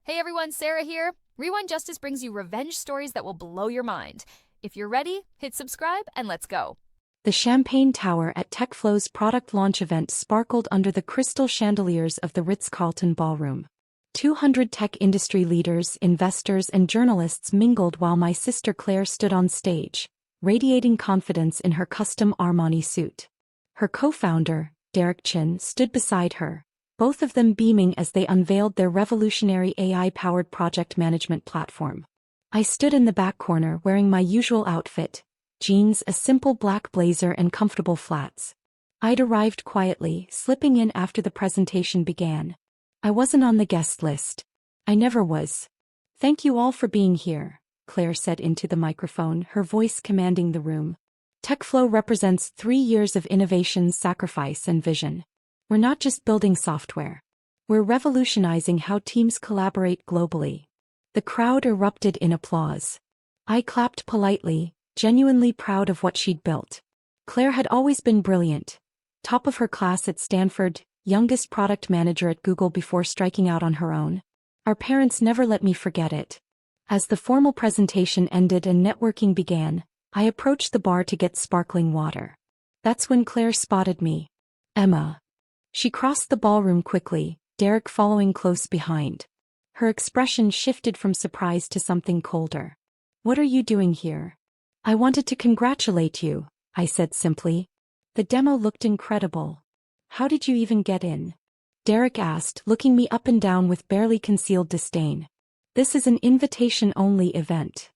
Hey everyone, Sarah here. Rewind Justice brings you revenge stories that will blow your mind. If you're ready, hit subscribe and let's go. The champagne tower at TechFlow's product launch event sparkled under the crystal chandeliers of the Ritz-Carlton ballroom. 200 tech industry leaders, investors, and journalists mingled while my sister Claire stood on stage, radiating confidence in her custom Armani suit. Her co-founder, Derek Chin, stood beside her, both of them beaming as they unveiled their revolutionary AI-powered project management platform. I stood in the back corner wearing my usual outfit, jeans, a simple black blazer, and comfortable flats. I'd arrived quietly, slipping in after the presentation began. I wasn't on the guest list. I never was. "Thank you all for being here," Claire said into the microphone, her voice commanding the room. TechFlow represents 3 years of innovation, sacrifice, and vision. We're not just building software. We're revolutionizing how teams collaborate globally. The crowd erupted in applause. I clapped politely, genuinely proud of what she'd built. Claire had always been brilliant. Top of her class at Stanford, youngest product manager at Google before striking out on her own. Our parents never let me forget it. As the formal presentation ended and networking began, I approached the bar to get sparkling water. That's when Claire spotted me. "Emma." She crossed the ballroom quickly, Derek following close behind. Her expression shifted from surprise to something colder. "What are you doing here?" "I wanted to congratulate you," I said simply. "The demo looked incredible." "How did you even get in?" Derek asked, looking me up and down with barely concealed disdain. "This is an invitation-only event."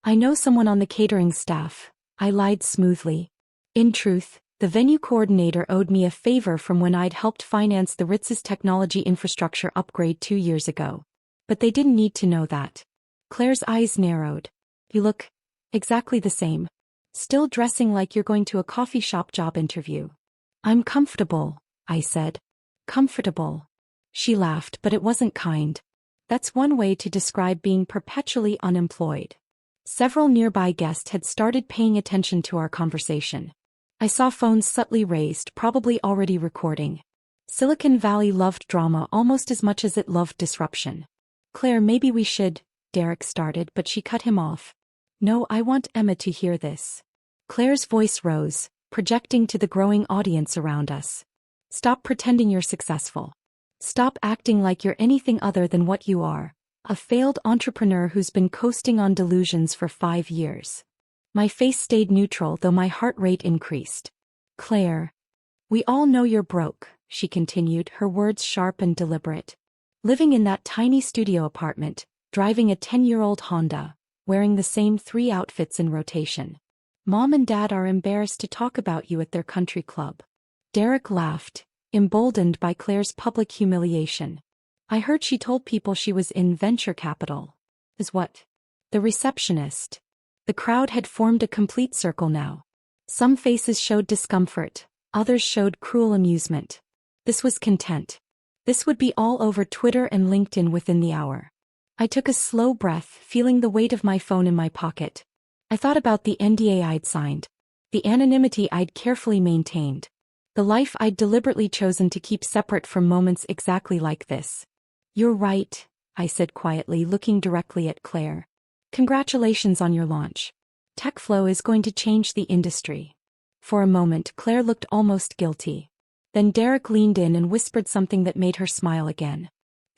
"I know someone on the catering staff," I lied smoothly. In truth, the venue coordinator owed me a favor from when I'd helped finance the Ritz's technology infrastructure upgrade 2 years ago. But they didn't need to know that. Claire's eyes narrowed. "You look exactly the same. Still dressing like you're going to a coffee shop job interview." "I'm comfortable," I said. "Comfortable." She laughed, but it wasn't kind. That's one way to describe being perpetually unemployed. Several nearby guests had started paying attention to our conversation. I saw phones subtly raised, probably already recording. Silicon Valley loved drama almost as much as it loved disruption. "Claire, maybe we should," Derek started, but she cut him off. "No, I want Emma to hear this." Claire's voice rose, projecting to the growing audience around us. "Stop pretending you're successful. Stop acting like you're anything other than what you are, a failed entrepreneur who's been coasting on delusions for 5 years." My face stayed neutral, though my heart rate increased. "Claire, we all know you're broke," she continued, her words sharp and deliberate. "Living in that tiny studio apartment, driving a 10-year-old Honda, wearing the same 3 outfits in rotation. Mom and Dad are embarrassed to talk about you at their country club." Derek laughed, emboldened by Claire's public humiliation. "I heard she told people she was in venture capital." "Is what?" "The receptionist." The crowd had formed a complete circle now. Some faces showed discomfort, others showed cruel amusement. This was content. This would be all over Twitter and LinkedIn within the hour. I took a slow breath, feeling the weight of my phone in my pocket. I thought about the NDA I'd signed, the anonymity I'd carefully maintained, the life I'd deliberately chosen to keep separate from moments exactly like this. "You're right," I said quietly, looking directly at Claire. "Congratulations on your launch. TechFlow is going to change the industry." For a moment, Claire looked almost guilty. Then Derek leaned in and whispered something that made her smile again.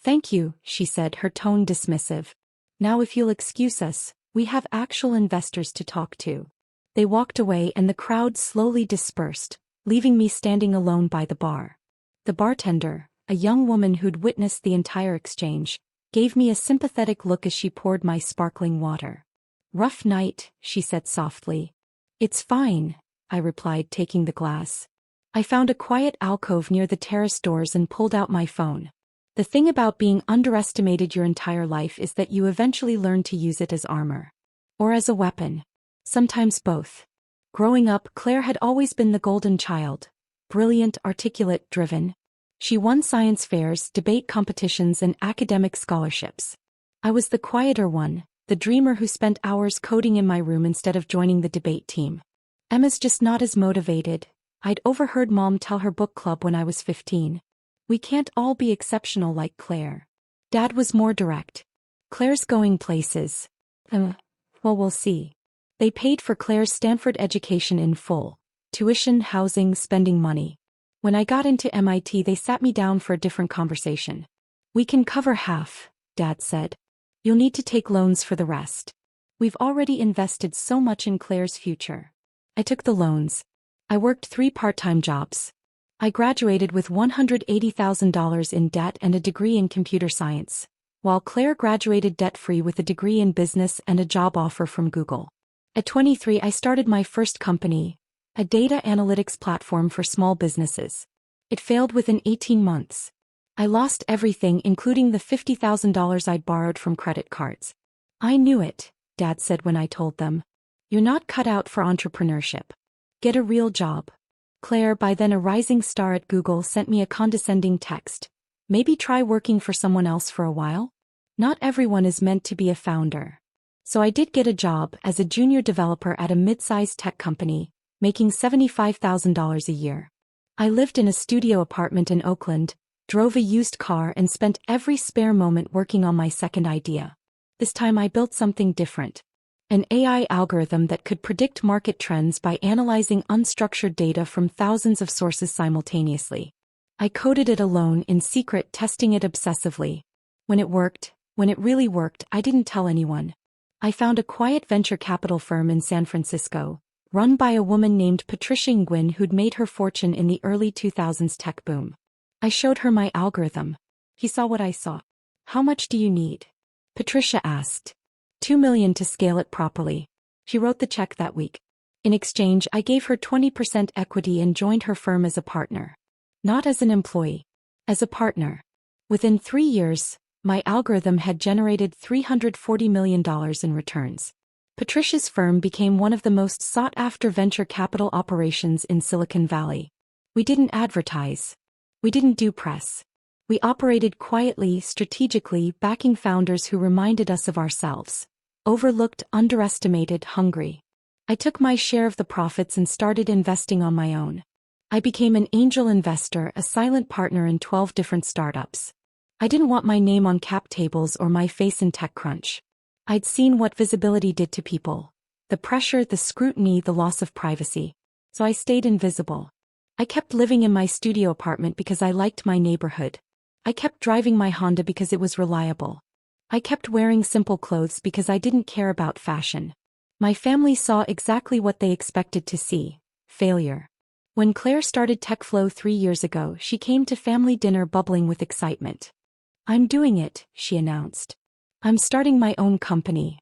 "Thank you," she said, her tone dismissive. "Now if you'll excuse us, we have actual investors to talk to." They walked away and the crowd slowly dispersed, leaving me standing alone by the bar. The bartender, a young woman who'd witnessed the entire exchange, gave me a sympathetic look as she poured my sparkling water. "Rough night," she said softly. "It's fine," I replied, taking the glass. I found a quiet alcove near the terrace doors and pulled out my phone. The thing about being underestimated your entire life is that you eventually learn to use it as armor. Or as a weapon. Sometimes both. Growing up, Claire had always been the golden child. Brilliant, articulate, driven. She won science fairs, debate competitions, and academic scholarships. I was the quieter one, the dreamer who spent hours coding in my room instead of joining the debate team. "Emma's just not as motivated," I'd overheard Mom tell her book club when I was 15. "We can't all be exceptional like Claire." Dad was more direct. Claire's going places. Well, we'll see. They paid for Claire's Stanford education in full. Tuition, housing, spending money. When I got into MIT, they sat me down for a different conversation. We can cover half, Dad said. You'll need to take loans for the rest. We've already invested so much in Claire's future. I took the loans. I worked 3 part-time jobs. I graduated with $180,000 in debt and a degree in computer science, while Claire graduated debt-free with a degree in business and a job offer from Google. At 23, I started my first company, a data analytics platform for small businesses. It failed within 18 months. I lost everything, including the $50,000 I'd borrowed from credit cards. I knew it, Dad said when I told them. You're not cut out for entrepreneurship. Get a real job. Claire, by then a rising star at Google, sent me a condescending text. Maybe try working for someone else for a while? Not everyone is meant to be a founder. So I did get a job as a junior developer at a mid-sized tech company, making $75,000 a year. I lived in a studio apartment in Oakland, drove a used car, and spent every spare moment working on my second idea. This time I built something different. An AI algorithm that could predict market trends by analyzing unstructured data from thousands of sources simultaneously. I coded it alone in secret, testing it obsessively. When it really worked, I didn't tell anyone. I found a quiet venture capital firm in San Francisco, run by a woman named Patricia Nguyen who'd made her fortune in the early 2000s tech boom. I showed her my algorithm. He saw what I saw. How much do you need? Patricia asked. $2 million to scale it properly. She wrote the check that week. In exchange, I gave her 20% equity and joined her firm as a partner. Not as an employee. As a partner. Within 3 years, my algorithm had generated $340 million in returns. Patricia's firm became one of the most sought-after venture capital operations in Silicon Valley. We didn't advertise. We didn't do press. We operated quietly, strategically, backing founders who reminded us of ourselves. Overlooked, underestimated, hungry. I took my share of the profits and started investing on my own. I became an angel investor, a silent partner in 12 different startups. I didn't want my name on cap tables or my face in TechCrunch. I'd seen what visibility did to people. The pressure, the scrutiny, the loss of privacy. So I stayed invisible. I kept living in my studio apartment because I liked my neighborhood. I kept driving my Honda because it was reliable. I kept wearing simple clothes because I didn't care about fashion. My family saw exactly what they expected to see: failure. When Claire started TechFlow 3 years ago, she came to family dinner bubbling with excitement. I'm doing it, she announced. I'm starting my own company.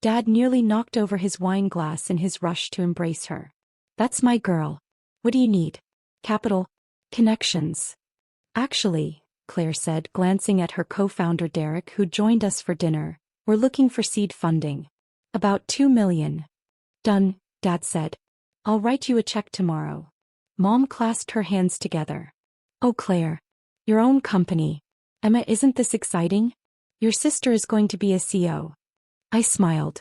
Dad nearly knocked over his wine glass in his rush to embrace her. That's my girl. What do you need? Capital? Connections. Actually, Claire said, glancing at her co-founder Derek, who joined us for dinner, we're looking for seed funding. About $2 million. Done, Dad said. I'll write you a check tomorrow. Mom clasped her hands together. Oh, Claire. Your own company. Emma, isn't this exciting? Your sister is going to be a CEO. I smiled.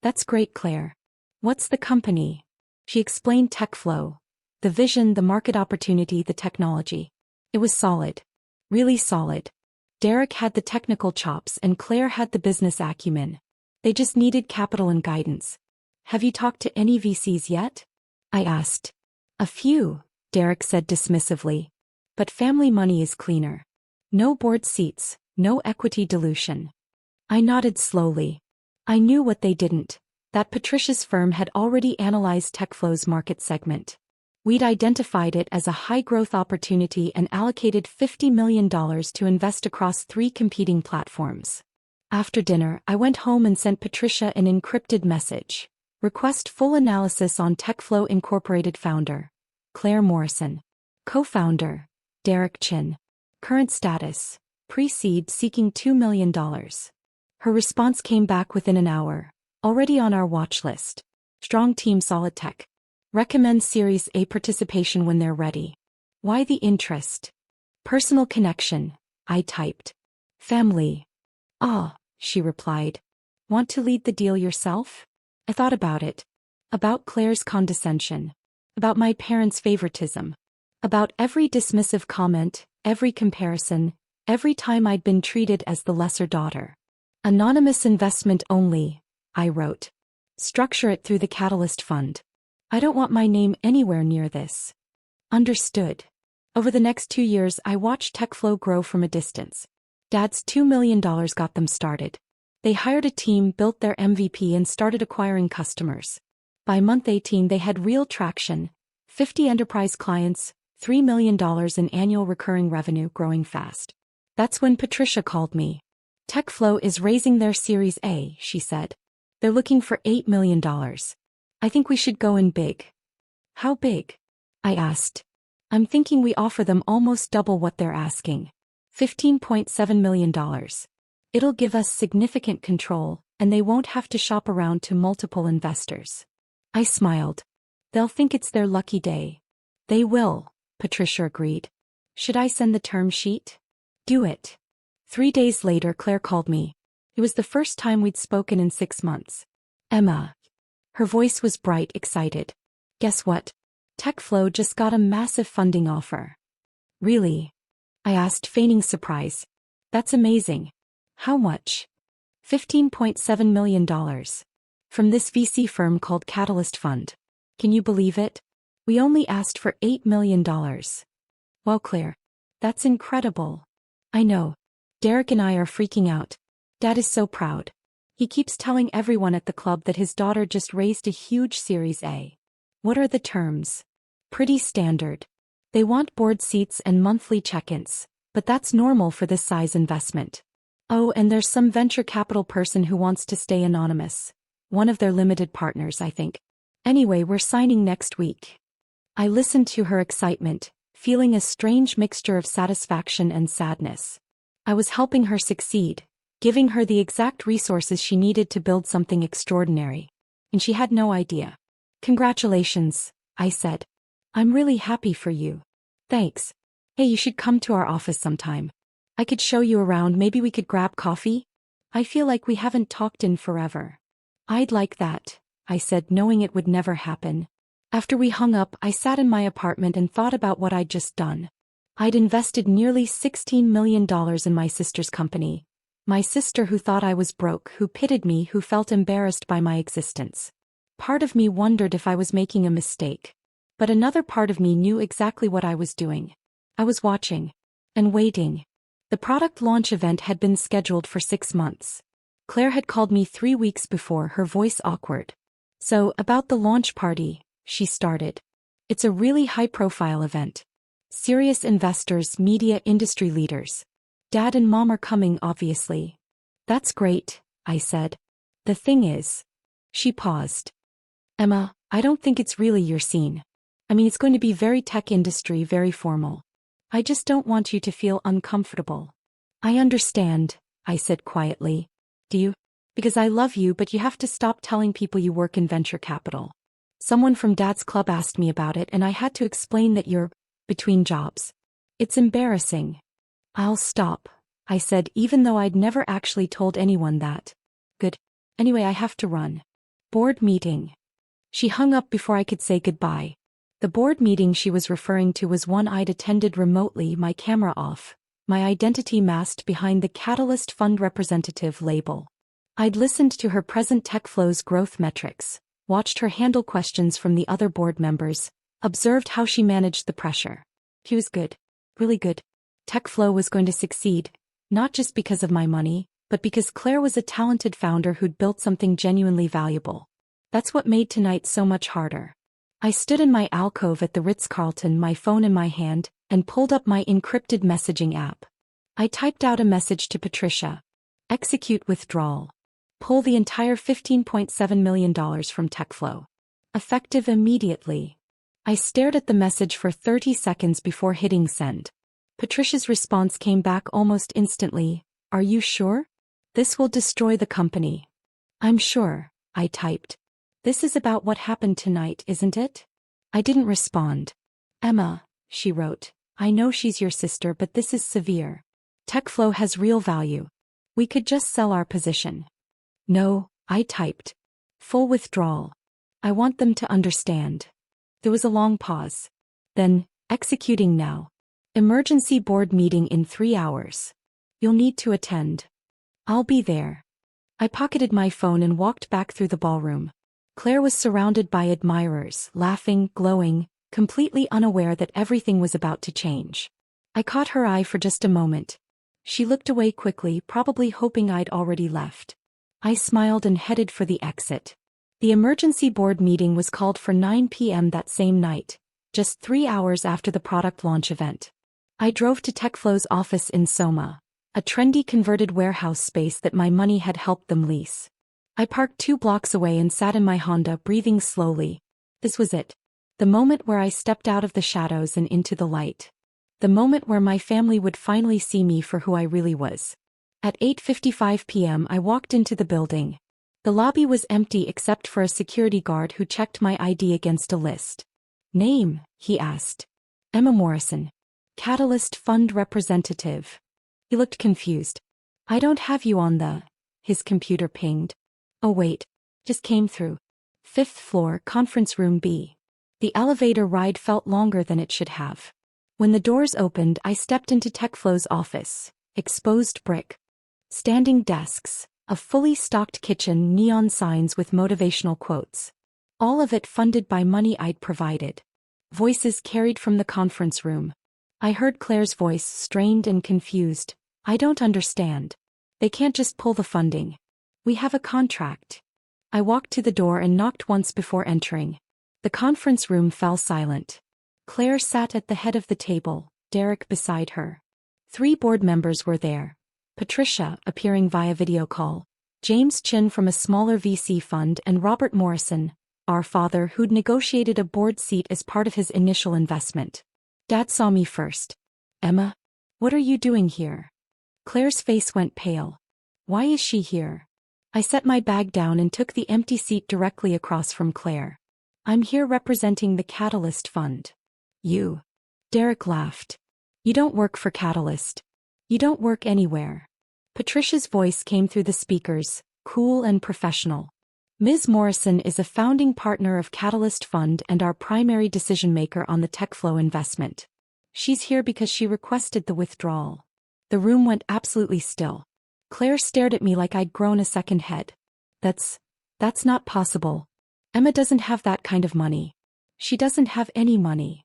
That's great, Claire. What's the company? She explained TechFlow. The vision, the market opportunity, the technology. It was solid. Really solid. Derek had the technical chops and Claire had the business acumen. They just needed capital and guidance. Have you talked to any VCs yet? I asked. A few, Derek said dismissively. But family money is cleaner. No board seats, no equity dilution. I nodded slowly. I knew what they didn't. That Patricia's firm had already analyzed TechFlow's market segment. We'd identified it as a high-growth opportunity and allocated $50 million to invest across 3 competing platforms. After dinner, I went home and sent Patricia an encrypted message. Request full analysis on TechFlow Incorporated founder, Claire Morrison. Co-founder, Derek Chin. Current status, pre-seed seeking $2 million. Her response came back within an hour. Already on our watch list. Strong team, solid tech. Recommend Series A participation when they're ready. Why the interest? Personal connection, I typed. Family. Ah, she replied. Want to lead the deal yourself? I thought about it. About Claire's condescension. About my parents' favoritism. About every dismissive comment, every comparison, Every time I'd been treated as the lesser daughter. Anonymous investment only, I wrote. Structure it through the Catalyst Fund. I don't want my name anywhere near this. Understood. Over the next 2 years, I watched TechFlow grow from a distance. Dad's $2 million got them started. They hired a team, built their MVP, and started acquiring customers. By month 18, they had real traction, 50 enterprise clients, $3 million in annual recurring revenue, growing fast. That's when Patricia called me. TechFlow is raising their Series A, she said. They're looking for $8 million. I think we should go in big. How big? I asked. I'm thinking we offer them almost double what they're asking. $15.7 million. It'll give us significant control, and they won't have to shop around to multiple investors. I smiled. They'll think it's their lucky day. They will, Patricia agreed. Should I send the term sheet? Do it. 3 days later, Claire called me. It was the first time we'd spoken in 6 months. Emma. Her voice was bright, excited. Guess what? TechFlow just got a massive funding offer. Really? I asked, feigning surprise. That's amazing. How much? $15.7 million. From this VC firm called Catalyst Fund. Can you believe it? We only asked for $8 million. Well, Claire, that's incredible. I know. Derek and I are freaking out. Dad is so proud. He keeps telling everyone at the club that his daughter just raised a huge Series A. What are the terms? Pretty standard. They want board seats and monthly check-ins, but that's normal for this size investment. Oh, and there's some venture capital person who wants to stay anonymous. One of their limited partners, I think. Anyway, we're signing next week. I listened to her excitement, feeling a strange mixture of satisfaction and sadness. I was helping her succeed, giving her the exact resources she needed to build something extraordinary. And she had no idea. Congratulations, I said. I'm really happy for you. Thanks. Hey, you should come to our office sometime. I could show you around, maybe we could grab coffee? I feel like we haven't talked in forever. I'd like that, I said, knowing it would never happen. After we hung up, I sat in my apartment and thought about what I'd just done. I'd invested nearly $16 million in my sister's company. My sister who thought I was broke, who pitied me, who felt embarrassed by my existence. Part of me wondered if I was making a mistake. But another part of me knew exactly what I was doing. I was watching. And waiting. The product launch event had been scheduled for 6 months. Claire had called me 3 weeks before, her voice awkward. So, about the launch party, she started. It's a really high-profile event. Serious investors, media, industry leaders. Dad and Mom are coming, obviously. That's great, I said. The thing is. She paused. Emma, I don't think it's really your scene. I mean, it's going to be very tech industry, very formal. I just don't want you to feel uncomfortable. I understand, I said quietly. Do you? Because I love you, but you have to stop telling people you work in venture capital. Someone from Dad's club asked me about it, and I had to explain that you're between jobs. It's embarrassing. I'll stop, I said, even though I'd never actually told anyone that. Good. Anyway, I have to run. Board meeting. She hung up before I could say goodbye. The board meeting she was referring to was one I'd attended remotely, my camera off, my identity masked behind the Catalyst Fund representative label. I'd listened to her present TechFlow's growth metrics, watched her handle questions from the other board members, observed how she managed the pressure. She was good. Really good. TechFlow was going to succeed, not just because of my money, but because Claire was a talented founder who'd built something genuinely valuable. That's what made tonight so much harder. I stood in my alcove at the Ritz-Carlton, my phone in my hand, and pulled up my encrypted messaging app. I typed out a message to Patricia. Execute withdrawal. Pull the entire $15.7 million from TechFlow. Effective immediately. I stared at the message for 30 seconds before hitting send. Patricia's response came back almost instantly. Are you sure? This will destroy the company. I'm sure, I typed. This is about what happened tonight, isn't it? I didn't respond. Emma, she wrote, I know she's your sister, but this is severe. TechFlow has real value. We could just sell our position. No, I typed. Full withdrawal. I want them to understand. There was a long pause. Then, executing now. Emergency board meeting in 3 hours. You'll need to attend. I'll be there. I pocketed my phone and walked back through the ballroom. Claire was surrounded by admirers, laughing, glowing, completely unaware that everything was about to change. I caught her eye for just a moment. She looked away quickly, probably hoping I'd already left. I smiled and headed for the exit. The emergency board meeting was called for 9 p.m. that same night, just 3 hours after the product launch event. I drove to TechFlow's office in Soma, a trendy converted warehouse space that my money had helped them lease. I parked 2 blocks away and sat in my Honda, breathing slowly. This was it. The moment where I stepped out of the shadows and into the light. The moment where my family would finally see me for who I really was. At 8:55 p.m. I walked into the building. The lobby was empty except for a security guard who checked my ID against a list. Name, he asked. Emma Morrison. Catalyst Fund Representative. He looked confused. I don't have you on the... His computer pinged. Oh wait. Just came through. 5th floor, conference room B. The elevator ride felt longer than it should have. When the doors opened, I stepped into TechFlow's office. Exposed brick. Standing desks. A fully stocked kitchen, neon signs with motivational quotes. All of it funded by money I'd provided. Voices carried from the conference room. I heard Claire's voice, strained and confused. I don't understand. They can't just pull the funding. We have a contract. I walked to the door and knocked once before entering. The conference room fell silent. Claire sat at the head of the table, Derek beside her. 3 board members were there. Patricia, appearing via video call, James Chin from a smaller VC fund, and Robert Morrison, our father, who'd negotiated a board seat as part of his initial investment. Dad saw me first. Emma? What are you doing here? Claire's face went pale. Why is she here? I set my bag down and took the empty seat directly across from Claire. I'm here representing the Catalyst Fund. You. Derek laughed. You don't work for Catalyst. You don't work anywhere. Patricia's voice came through the speakers, cool and professional. Ms. Morrison is a founding partner of Catalyst Fund and our primary decision-maker on the TechFlow investment. She's here because she requested the withdrawal. The room went absolutely still. Claire stared at me like I'd grown a second head. That's not possible. Emma doesn't have that kind of money. She doesn't have any money.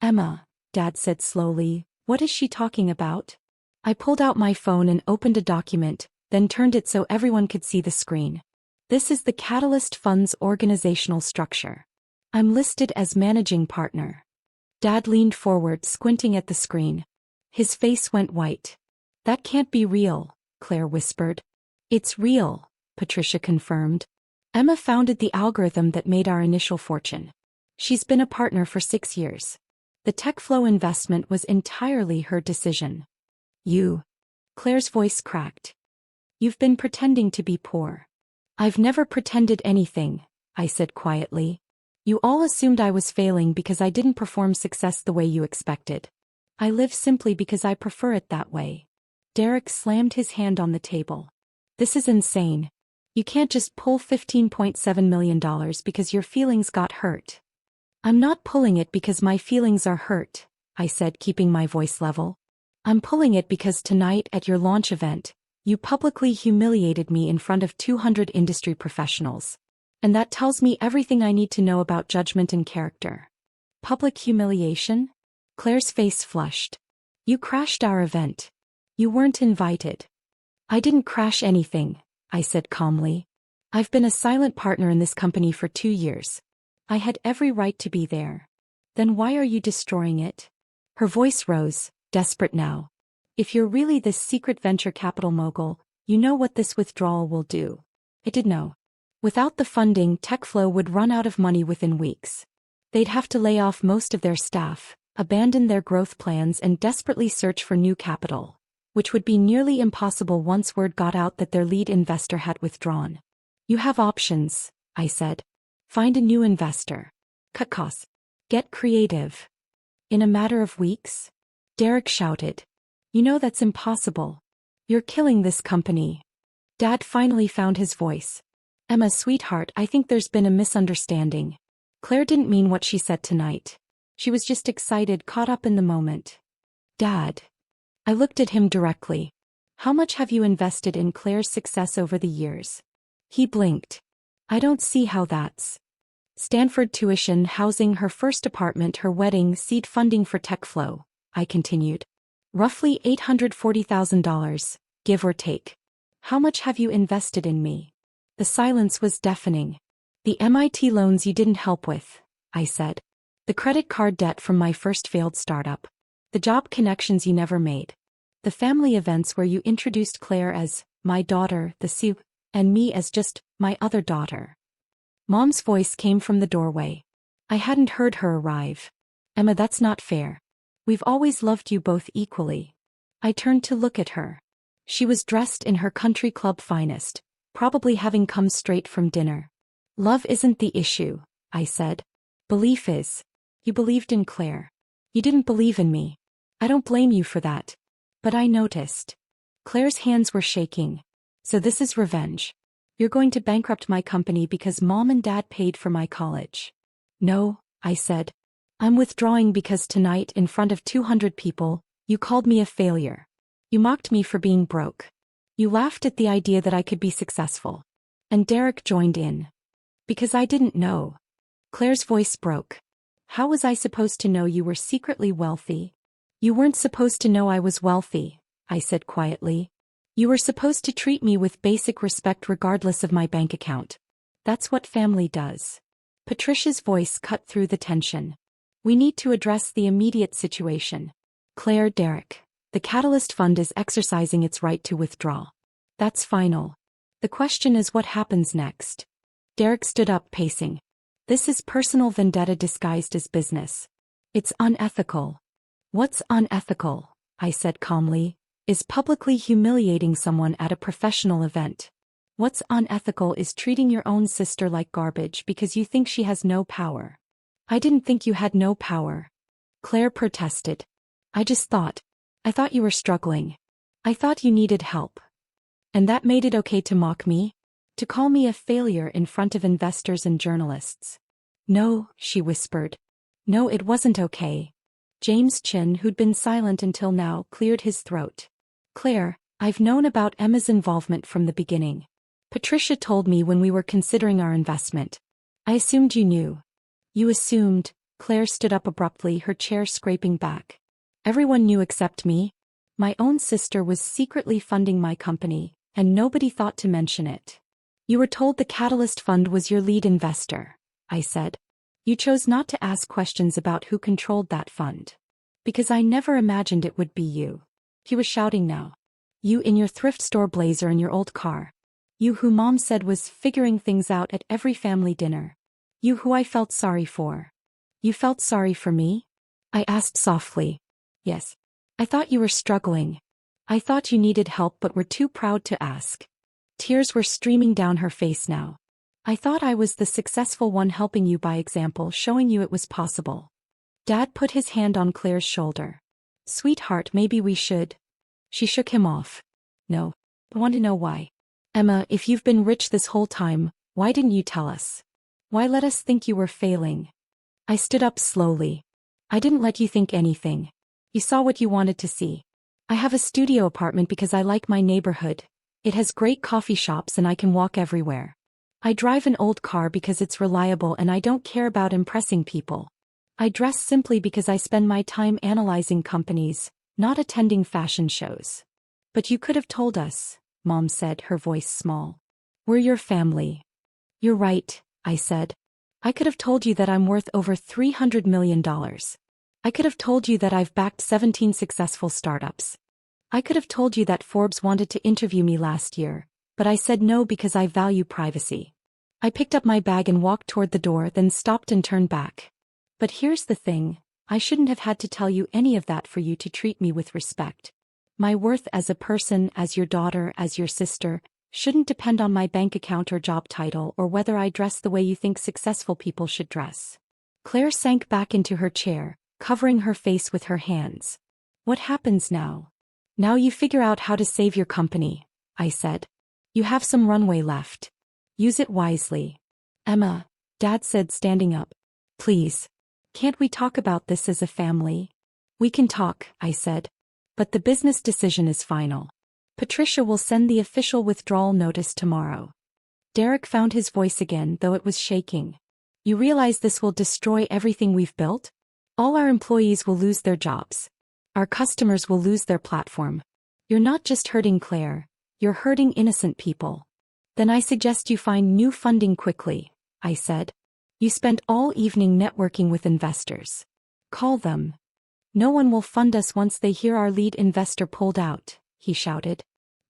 Emma, Dad said slowly, what is she talking about? I pulled out my phone and opened a document, then turned it so everyone could see the screen. This is the Catalyst Fund's organizational structure. I'm listed as managing partner. Dad leaned forward, squinting at the screen. His face went white. That can't be real, Claire whispered. It's real, Patricia confirmed. Emma founded the algorithm that made our initial fortune. She's been a partner for 6 years. The TechFlow investment was entirely her decision. You. Claire's voice cracked. You've been pretending to be poor. I've never pretended anything, I said quietly. You all assumed I was failing because I didn't perform success the way you expected. I live simply because I prefer it that way. Derek slammed his hand on the table. This is insane. You can't just pull $15.7 million because your feelings got hurt. I'm not pulling it because my feelings are hurt, I said, keeping my voice level. I'm pulling it because tonight at your launch event, you publicly humiliated me in front of 200 industry professionals. And that tells me everything I need to know about judgment and character. Public humiliation? Claire's face flushed. You crashed our event. You weren't invited. I didn't crash anything, I said calmly. I've been a silent partner in this company for 2 years. I had every right to be there. Then why are you destroying it? Her voice rose, desperate now. If you're really this secret venture capital mogul, you know what this withdrawal will do. I did know. Without the funding, TechFlow would run out of money within weeks. They'd have to lay off most of their staff, abandon their growth plans and desperately search for new capital, which would be nearly impossible once word got out that their lead investor had withdrawn. You have options, I said. Find a new investor. Cut costs. Get creative. In a matter of weeks? Derek shouted. You know that's impossible. You're killing this company. Dad finally found his voice. Emma, sweetheart, I think there's been a misunderstanding. Claire didn't mean what she said tonight. She was just excited, caught up in the moment. Dad. I looked at him directly. How much have you invested in Claire's success over the years? He blinked. I don't see how that's. Stanford tuition, housing, her first apartment, her wedding, seed funding for TechFlow, I continued. Roughly $840,000, give or take. How much have you invested in me? The silence was deafening. The MIT loans you didn't help with, I said. The credit card debt from my first failed startup. The job connections you never made. The family events where you introduced Claire as my daughter, the Sue, and me as just my other daughter. Mom's voice came from the doorway. I hadn't heard her arrive. Emma, that's not fair. We've always loved you both equally. I turned to look at her. She was dressed in her country club finest, probably having come straight from dinner. Love isn't the issue, I said. Belief is. You believed in Claire. You didn't believe in me. I don't blame you for that. But I noticed. Claire's hands were shaking. So this is revenge. You're going to bankrupt my company because Mom and Dad paid for my college. No, I said. I'm withdrawing because tonight, in front of 200 people, you called me a failure. You mocked me for being broke. You laughed at the idea that I could be successful. And Derek joined in. Because I didn't know. Claire's voice broke. How was I supposed to know you were secretly wealthy? You weren't supposed to know I was wealthy, I said quietly. You were supposed to treat me with basic respect regardless of my bank account. That's what family does. Patricia's voice cut through the tension. We need to address the immediate situation. Claire, Derek. The Catalyst Fund is exercising its right to withdraw. That's final. The question is what happens next. Derek stood up, pacing. This is personal vendetta disguised as business. It's unethical. What's unethical, I said calmly, is publicly humiliating someone at a professional event. What's unethical is treating your own sister like garbage because you think she has no power. I didn't think you had no power. Claire protested. I thought you were struggling. I thought you needed help. And that made it okay to mock me? To call me a failure in front of investors and journalists? No, she whispered. No, it wasn't okay. James Chin, who'd been silent until now, cleared his throat. Claire, I've known about Emma's involvement from the beginning. Patricia told me when we were considering our investment. I assumed you knew. You assumed. Claire stood up abruptly, her chair scraping back. Everyone knew except me. My own sister was secretly funding my company, and nobody thought to mention it. You were told the Catalyst Fund was your lead investor, I said. You chose not to ask questions about who controlled that fund. Because I never imagined it would be you. He was shouting now. You in your thrift store blazer and your old car. You who Mom said was figuring things out at every family dinner. You who I felt sorry for. You felt sorry for me? I asked softly. Yes. I thought you were struggling. I thought you needed help but were too proud to ask. Tears were streaming down her face now. I thought I was the successful one helping you by example, showing you it was possible. Dad put his hand on Claire's shoulder. Sweetheart, maybe we should. She shook him off. No. I want to know why. Emma, if you've been rich this whole time, why didn't you tell us? Why let us think you were failing? I stood up slowly. I didn't let you think anything. You saw what you wanted to see. I have a studio apartment because I like my neighborhood. It has great coffee shops and I can walk everywhere. I drive an old car because it's reliable and I don't care about impressing people. I dress simply because I spend my time analyzing companies, not attending fashion shows. But you could have told us, Mom said, her voice small. We're your family. You're right, I said. I could have told you that I'm worth over $300 million. I could have told you that I've backed 17 successful startups. I could have told you that Forbes wanted to interview me last year, but I said no because I value privacy. I picked up my bag and walked toward the door, then stopped and turned back. But here's the thing, I shouldn't have had to tell you any of that for you to treat me with respect. My worth as a person, as your daughter, as your sister, shouldn't depend on my bank account or job title or whether I dress the way you think successful people should dress. Claire sank back into her chair, covering her face with her hands. What happens now? Now you figure out how to save your company, I said. You have some runway left. Use it wisely. Emma, Dad said, standing up. Please. Can't we talk about this as a family? We can talk, I said. But the business decision is final. Patricia will send the official withdrawal notice tomorrow. Derek found his voice again, though it was shaking. You realize this will destroy everything we've built? All our employees will lose their jobs. Our customers will lose their platform. You're not just hurting Claire, you're hurting innocent people. Then I suggest you find new funding quickly, I said. You spent all evening networking with investors. Call them. No one will fund us once they hear our lead investor pulled out, he shouted.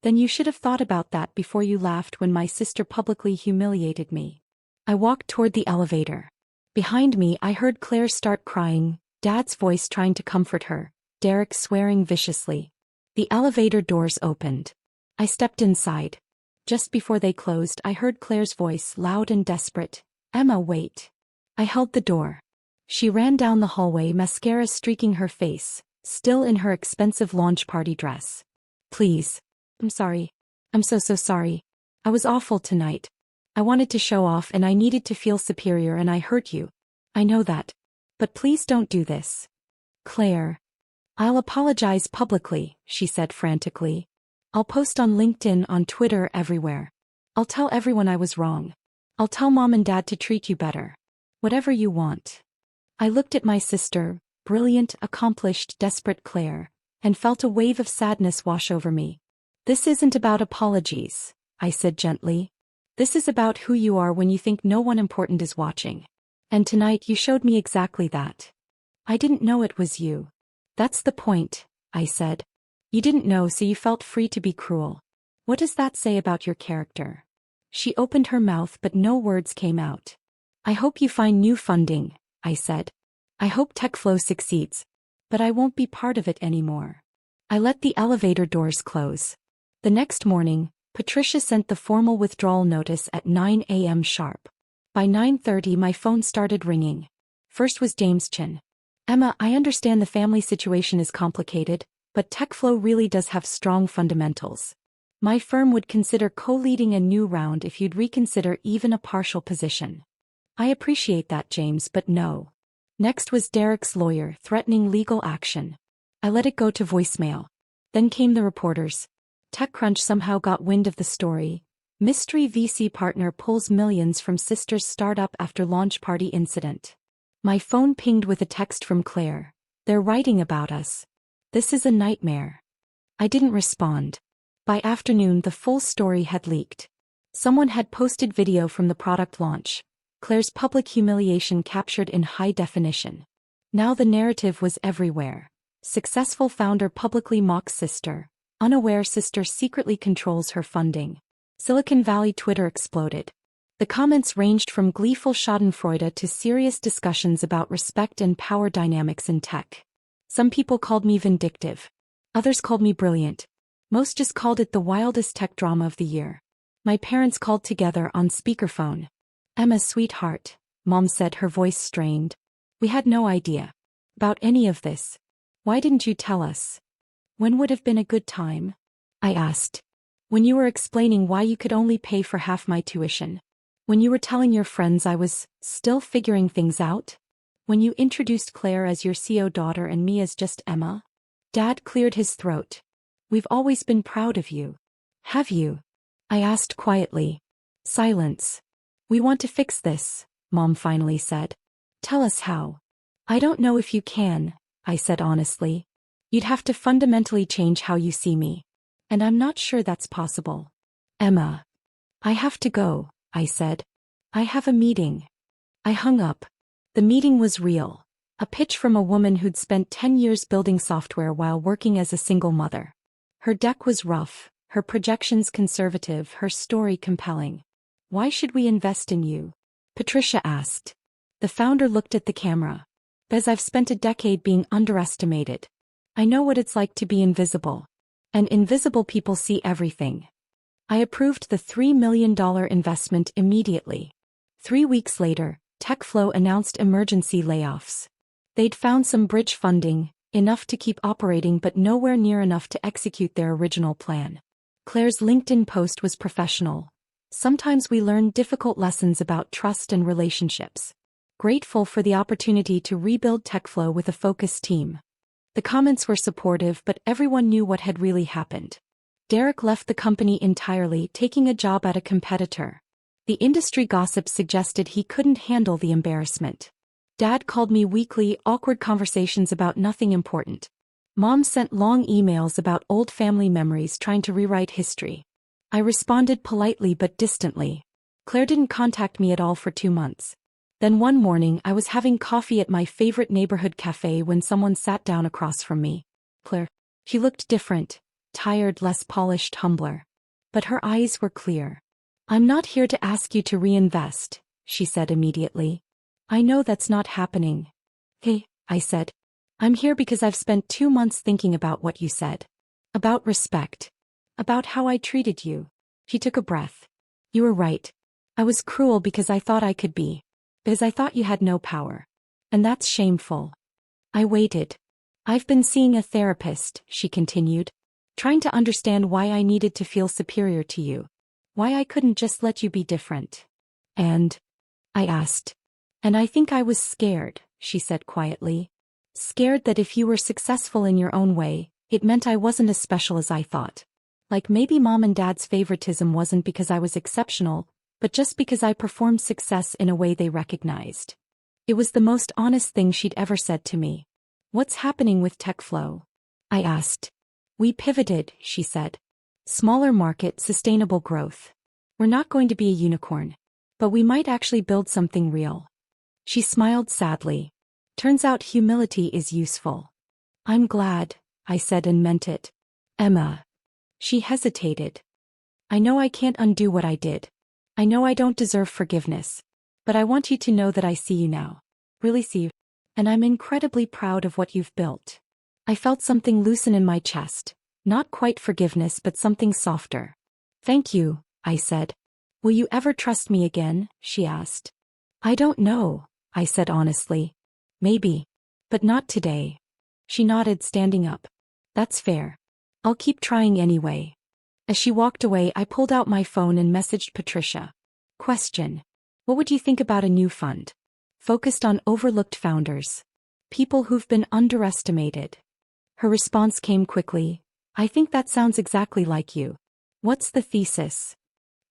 Then you should have thought about that before you laughed when my sister publicly humiliated me. I walked toward the elevator. Behind me I heard Claire start crying, Dad's voice trying to comfort her, Derek swearing viciously. The elevator doors opened. I stepped inside. Just before they closed I heard Claire's voice, loud and desperate. Emma, wait. I held the door. She ran down the hallway, mascara streaking her face, still in her expensive launch party dress. Please. I'm sorry. I'm so sorry. I was awful tonight. I wanted to show off and I needed to feel superior and I hurt you. I know that. But please don't do this. Claire. I'll apologize publicly, she said frantically. I'll post on LinkedIn, on Twitter, everywhere. I'll tell everyone I was wrong. I'll tell Mom and Dad to treat you better. Whatever you want. I looked at my sister, brilliant, accomplished, desperate Claire, and felt a wave of sadness wash over me. This isn't about apologies, I said gently. This is about who you are when you think no one important is watching. And tonight you showed me exactly that. I didn't know it was you. That's the point, I said. You didn't know, so you felt free to be cruel. What does that say about your character? She opened her mouth but no words came out. I hope you find new funding, I said. I hope TechFlow succeeds. But I won't be part of it anymore. I let the elevator doors close. The next morning, Patricia sent the formal withdrawal notice at 9 a.m. sharp. By 9:30 my phone started ringing. First was James Chin. Emma, I understand the family situation is complicated, but TechFlow really does have strong fundamentals. My firm would consider co-leading a new round if you'd reconsider even a partial position. I appreciate that, James, but no. Next was Derek's lawyer threatening legal action. I let it go to voicemail. Then came the reporters. TechCrunch somehow got wind of the story. Mystery VC partner pulls millions from sister's startup after launch party incident. My phone pinged with a text from Claire. They're writing about us. This is a nightmare. I didn't respond. By afternoon the full story had leaked. Someone had posted video from the product launch. Claire's public humiliation captured in high definition. Now the narrative was everywhere. Successful founder publicly mocks sister. Unaware sister secretly controls her funding. Silicon Valley Twitter exploded. The comments ranged from gleeful schadenfreude to serious discussions about respect and power dynamics in tech. Some people called me vindictive. Others called me brilliant. Most just called it the wildest tech drama of the year. My parents called together on speakerphone. Emma, sweetheart, Mom said, her voice strained. We had no idea about any of this. Why didn't you tell us? When would have been a good time? I asked. When you were explaining why you could only pay for half my tuition. When you were telling your friends I was still figuring things out. When you introduced Claire as your CO daughter and me as just Emma. Dad cleared his throat. We've always been proud of you. Have you? I asked quietly. Silence. We want to fix this, Mom finally said. Tell us how. I don't know if you can, I said honestly. You'd have to fundamentally change how you see me. And I'm not sure that's possible. Emma. I have to go, I said. I have a meeting. I hung up. The meeting was real. A pitch from a woman who'd spent 10 years building software while working as a single mother. Her deck was rough, her projections conservative, her story compelling. Why should we invest in you? Patricia asked. The founder looked at the camera. Because I've spent a decade being underestimated. I know what it's like to be invisible. And invisible people see everything. I approved the $3 million investment immediately. 3 weeks later, TechFlow announced emergency layoffs. They'd found some bridge funding, enough to keep operating but nowhere near enough to execute their original plan. Claire's LinkedIn post was professional. Sometimes we learn difficult lessons about trust and relationships. Grateful for the opportunity to rebuild TechFlow with a focused team. The comments were supportive, but everyone knew what had really happened. Derek left the company entirely, taking a job at a competitor. The industry gossip suggested he couldn't handle the embarrassment. Dad called me weekly, awkward conversations about nothing important. Mom sent long emails about old family memories, trying to rewrite history. I responded politely but distantly. Claire didn't contact me at all for 2 months. Then one morning I was having coffee at my favorite neighborhood cafe when someone sat down across from me. Claire. She looked different, tired, less polished, humbler. But her eyes were clear. "I'm not here to ask you to reinvest," she said immediately. "I know that's not happening." "Hey," I said. "I'm here because I've spent 2 months thinking about what you said. About respect. About how I treated you." She took a breath. "You were right. I was cruel because I thought I could be. Because I thought you had no power. And that's shameful." I waited. "I've been seeing a therapist," she continued. "Trying to understand why I needed to feel superior to you. Why I couldn't just let you be different." "And?" I asked. "And I think I was scared," she said quietly. "Scared that if you were successful in your own way, it meant I wasn't as special as I thought. Like maybe Mom and Dad's favoritism wasn't because I was exceptional, but just because I performed success in a way they recognized." It was the most honest thing she'd ever said to me. "What's happening with TechFlow?" I asked. "We pivoted," she said. "Smaller market, sustainable growth. We're not going to be a unicorn. But we might actually build something real." She smiled sadly. "Turns out humility is useful." "I'm glad," I said and meant it. "Emma." She hesitated. "I know I can't undo what I did. I know I don't deserve forgiveness. But I want you to know that I see you now. Really see you. And I'm incredibly proud of what you've built." I felt something loosen in my chest. Not quite forgiveness, but something softer. "Thank you," I said. "Will you ever trust me again?" she asked. "I don't know," I said honestly. "Maybe. But not today." She nodded, standing up. "That's fair. I'll keep trying anyway." As she walked away, I pulled out my phone and messaged Patricia. Question. "What would you think about a new fund? Focused on overlooked founders. People who've been underestimated." Her response came quickly. "I think that sounds exactly like you. What's the thesis?"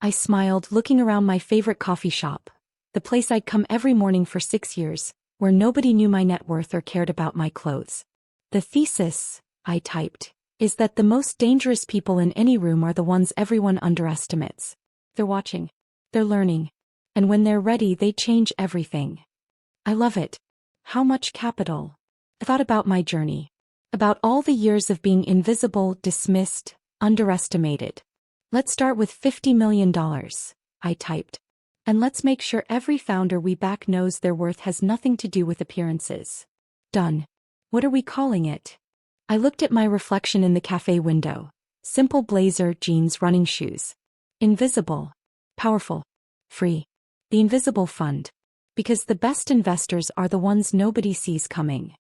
I smiled, looking around my favorite coffee shop. The place I'd come every morning for 6 years, where nobody knew my net worth or cared about my clothes. "The thesis," I typed, "is that the most dangerous people in any room are the ones everyone underestimates. They're watching. They're learning. And when they're ready, they change everything." I love it. How much capital? I thought about my journey. About all the years of being invisible, dismissed, underestimated. "Let's start with $50 million, I typed. "And let's make sure every founder we back knows their worth has nothing to do with appearances." Done. "What are we calling it?" I looked at my reflection in the cafe window. Simple blazer, jeans, running shoes. Invisible. Powerful. Free. The Invisible Fund. Because the best investors are the ones nobody sees coming.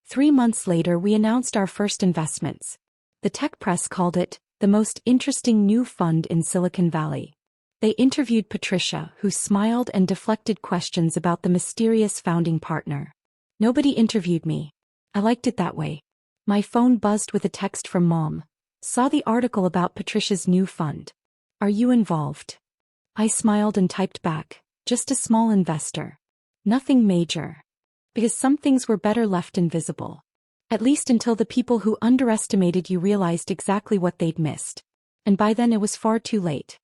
3 months later, we announced our first investments. The tech press called it the most interesting new fund in Silicon Valley. They interviewed Patricia, who smiled and deflected questions about the mysterious founding partner. Nobody interviewed me. I liked it that way. My phone buzzed with a text from Mom. "Saw the article about Patricia's new fund. Are you involved?" I smiled and typed back, "Just a small investor. Nothing major." Because some things were better left invisible. At least until the people who underestimated you realized exactly what they'd missed. And by then it was far too late.